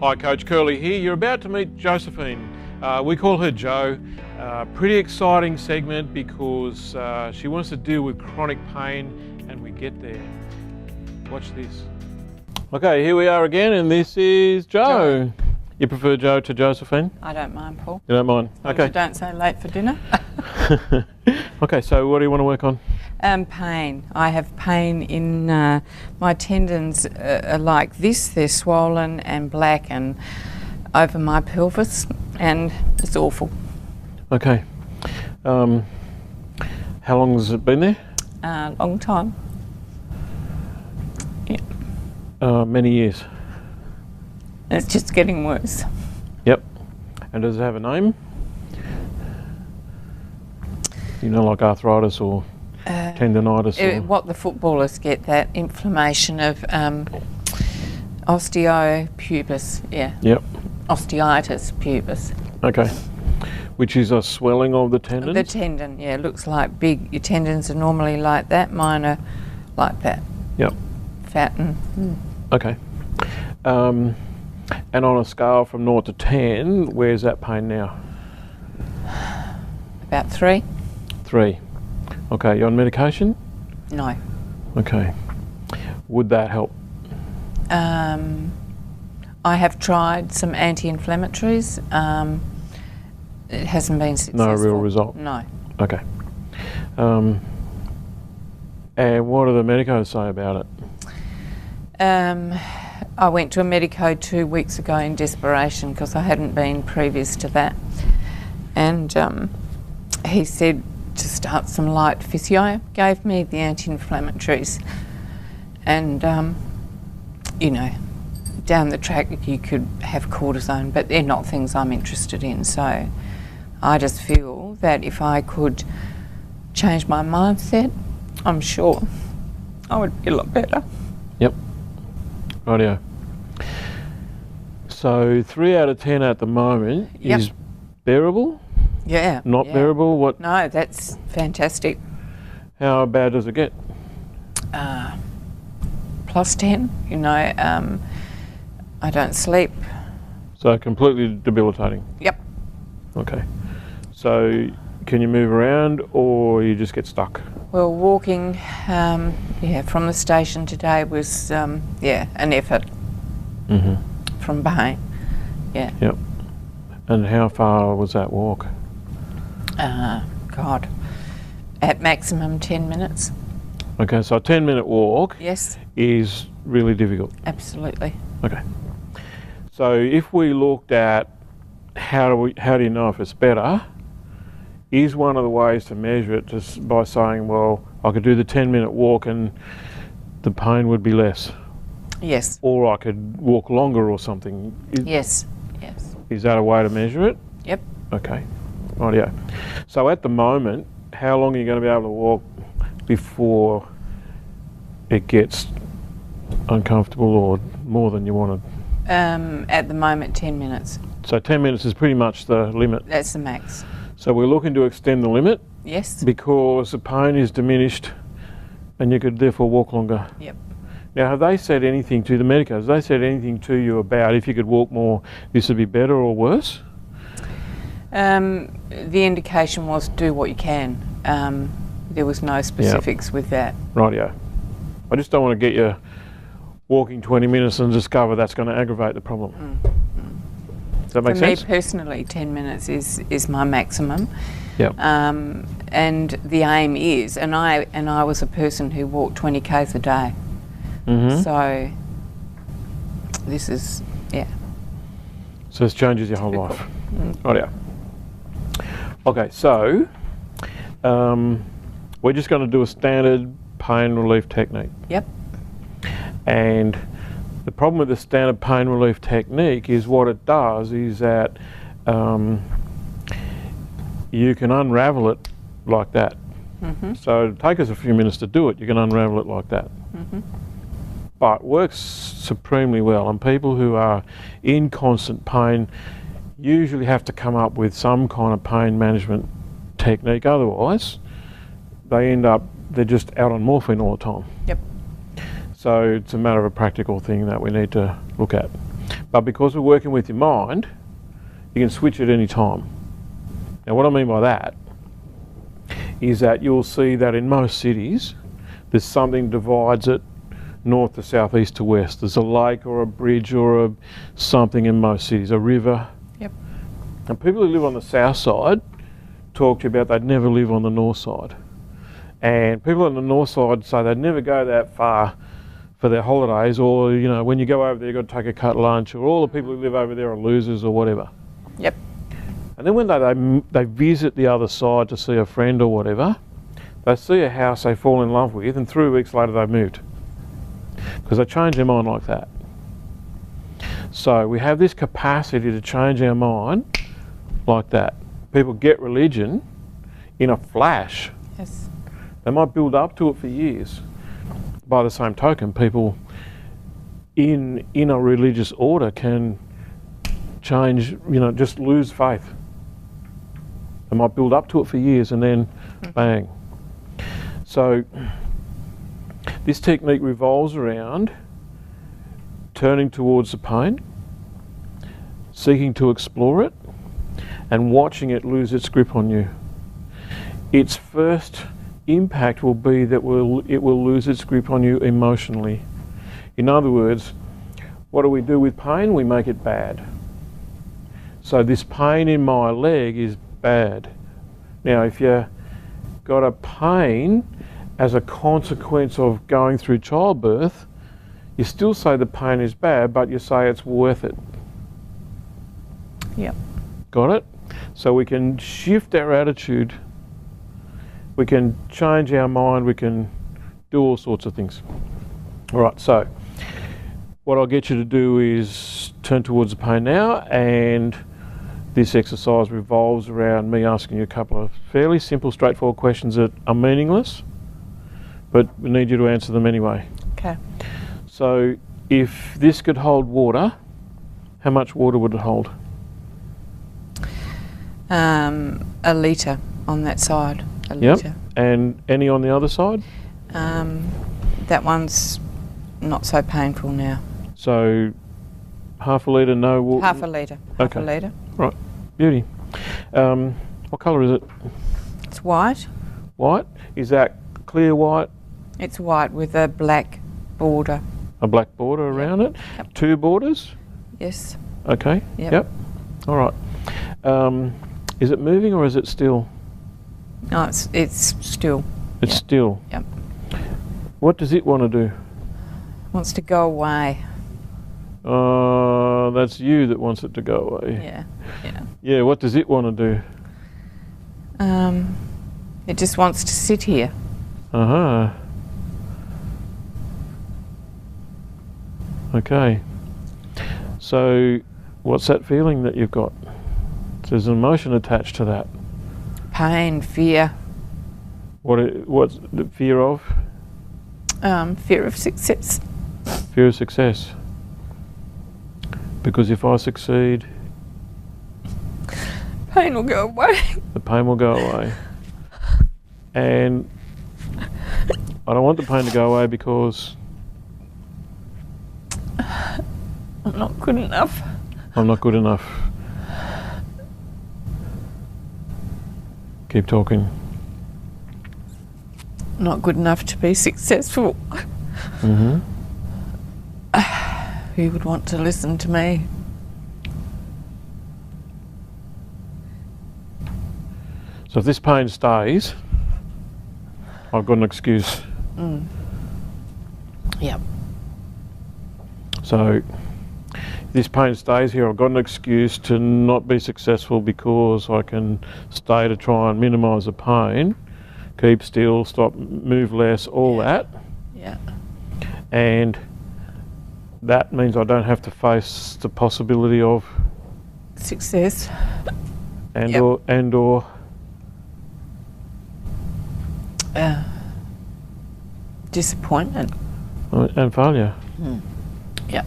Hi, Coach Curley here. You're about to meet Josephine. We call her Jo. Pretty exciting segment because she wants to deal with chronic pain, and we get there. Watch this. Okay, here we are again, and this is Jo. You prefer Jo to Josephine? I don't mind, Paul. You don't mind? As long as Okay. you don't say late for dinner. Okay, so what do you want to work on? Pain. I have pain in my tendons are like this. They're swollen and black and over my pelvis, and it's awful. Okay. How long has it been there? Long time. Many years. And it's just getting worse. Yep. And does it have a name? You know, like arthritis or tendonitis? Or... What the footballers get, that inflammation of osteopubis. Yeah. Yep. Osteitis pubis. Okay. Which is a swelling of the tendons? The tendon, yeah, looks like big. Your tendons are normally like that. Mine are like that. Yep. Fat and... Okay. And on a scale from 0 to 10, where's that pain now? About 3. 3. Okay, you on medication? No. Okay. Would that help? I have tried some anti-inflammatories. It hasn't been successful. No real result? No. Okay. And what do the medicos say about it? I went to a medico 2 weeks ago in desperation because I hadn't been previous to that. And he said to start some light physio, gave me the anti-inflammatories. And, you know, down the track you could have cortisone, but they're not things I'm interested in. So I just feel that if I could change my mindset, I'm sure I would be a lot better. Yep. Rightio. So 3 out of 10 at the moment is bearable? Yeah. Not bearable? What? No, that's fantastic. How bad does it get? Plus 10, you know. I don't sleep. So completely debilitating? Yep. Okay. So can you move around or you just get stuck? Well, walking, from the station today was, an effort. Mm-hmm. From behind. Yeah. Yep. And how far was that walk? God, at maximum 10 minutes. Okay, so a 10-minute walk Yes, is really difficult. absolutely. Okay. So if we looked at how do you know if it's better, is one of the ways to measure it just by saying, well, I could do the 10-minute walk and the pain would be less. Yes. Or I could walk longer or something. Yes. Is that a way to measure it? Yep. Okay. Rightio. So at the moment, how long are you going to be able to walk before it gets uncomfortable or more than you wanted? At the moment, 10 minutes. So 10 minutes is pretty much the limit. That's the max. So we're looking to extend the limit Yes. because the pain is diminished and you could therefore walk longer. Yep. Now, have they said anything to the medicos? Have they said anything to you about if you could walk more, this would be better or worse? The indication was do what you can. There was no specifics with that. Rightio. I just don't want to get you walking 20 minutes and discover that's going to aggravate the problem. Does that make sense? For me personally, 10 minutes is my maximum. Yep. And the aim is, and I was a person who walked 20 k's a day. Mm-hmm. So this is, So this changes your whole life. Rightio. Okay, so we're just going to do a standard pain relief technique. Yep. And the problem with the standard pain relief technique is what it does is that you can unravel it like that. Mm-hmm. So it'll take us a few minutes to do it. You can unravel it like that. Mm-hmm. But works supremely well, and people who are in constant pain usually have to come up with some kind of pain management technique. Otherwise, they're just out on morphine all the time. Yep. So it's a matter of a practical thing that we need to look at. But because we're working with your mind, you can switch at any time. Now what I mean by that is that you'll see that in most cities there's something divides it north to south, east to west. There's a lake or a bridge or something in most cities, a river. Yep. And people who live on the south side talk to you about they'd never live on the north side. And people on the north side say they'd never go that far for their holidays, or you know, when you go over there you've got to take a cut lunch, or all the people who live over there are losers or whatever. Yep. And then when they visit the other side to see a friend or whatever, they see a house they fall in love with, and 3 weeks later they've moved. Because they change their mind like that. So we have this capacity to change our mind like that. People get religion in a flash. Yes. They might build up to it for years. By the same token, people in a religious order can change, you know, just lose faith. They might build up to it for years and then bang. So this technique revolves around turning towards the pain, seeking to explore it, and watching it lose its grip on you. Its first impact will be that it will lose its grip on you emotionally. In other words, what do we do with pain? We make it bad. So this pain in my leg is bad. Now if you got a pain as a consequence of going through childbirth, you still say the pain is bad, but you say it's worth it. Yep. Got it? So we can shift our attitude, we can change our mind, we can do all sorts of things. All right, so what I'll get you to do is turn towards the pain now, and this exercise revolves around me asking you a couple of fairly simple, straightforward questions that are meaningless, but we need you to answer them anyway. Okay. So if this could hold water, how much water would it hold? A litre on that side. A Yep. litre. And any on the other side? That one's not so painful now. So half a litre, no water? Half a litre. Half Okay. a litre. Right, beauty. What colour is it? It's white. White? Is that clear white? It's white with a black border. A black border around it? Yep. 2 borders? Yes. Okay. Yep. All right. Is it moving or is it still? No, it's still. It's Yep. still. Yep. What does it want to do? Wants to go away. That's you that wants it to go away. Yeah. Yeah. Yeah, what does it want to do? It just wants to sit here. Uh-huh. Okay. So what's that feeling that you've got? There's an emotion attached to that. Pain, fear, What's the fear of? fear of success. Fear of success. Because if I succeed, Pain will go away. the pain will go away. And I don't want the pain to go away because I'm not good enough. I'm not good enough. Keep talking. Not good enough to be successful. Mm-hmm. Who would want to listen to me? So if this pain stays, I've got an excuse. Yep. So if this pain stays here, I've got an excuse to not be successful because I can stay to try and minimise the pain, keep still, stop, move less, all that. Yeah. And that means I don't have to face the possibility of Success. and Yep. or Disappointment. and failure. Yep.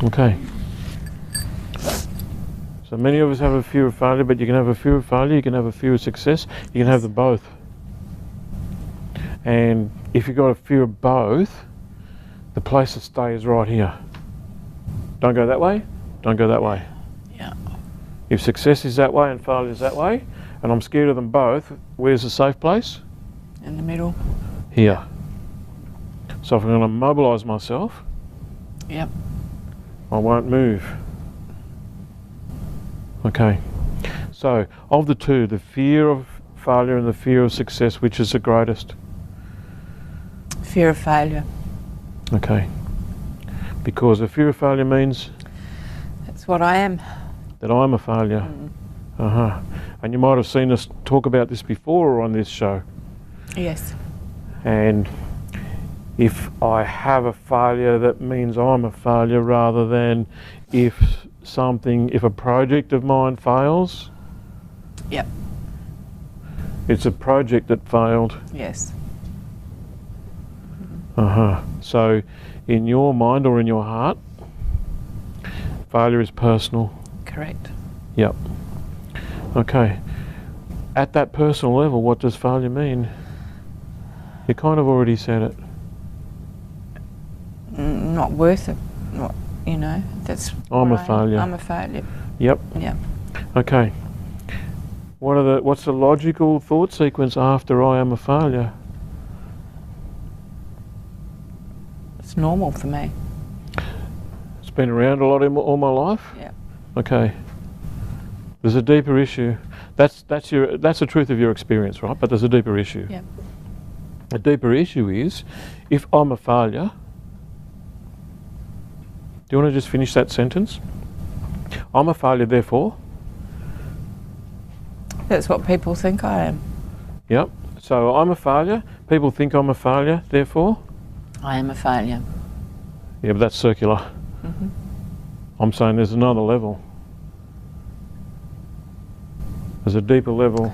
Okay. So many of us have a fear of failure, but you can have a fear of failure, you can have a fear of success, you can have them both. And if you've got a fear of both, the place to stay is right here. Don't go that way, don't go that way. Yeah. If success is that way and failure is that way, and I'm scared of them both, where's the safe place? In the middle. Here. So if I'm going to mobilise myself, Yep. I won't move. Okay. So, of the two, the fear of failure and the fear of success, which is the greatest? Fear of failure. Okay. Because the fear of failure means That's what I am. that I'm a failure. Uh-huh. And you might have seen us talk about this before on this show. Yes. And if I have a failure, that means I'm a failure, rather than if a project of mine fails, Yep. it's a project that failed. Yes. So in your mind or in your heart, failure is personal. Correct. Yep. Okay. At that personal level, what does failure mean? You kind of already said it. Not worth it. Not, that's. I'm what a I am. failure. I'm a failure. Yep. Yeah. Okay. What's the logical thought sequence after I am a failure? It's normal for me. It's been around a lot all my life. Yeah. Okay. There's a deeper issue. That's the truth of your experience, right? But there's a deeper issue. Yeah. The deeper issue is, if I'm a failure, do you want to just finish that sentence? I'm a failure, therefore. That's what people think I am. Yep. So I'm a failure. People think I'm a failure, therefore. I am a failure. Yeah, but that's circular. I'm saying there's another level. There's a deeper level.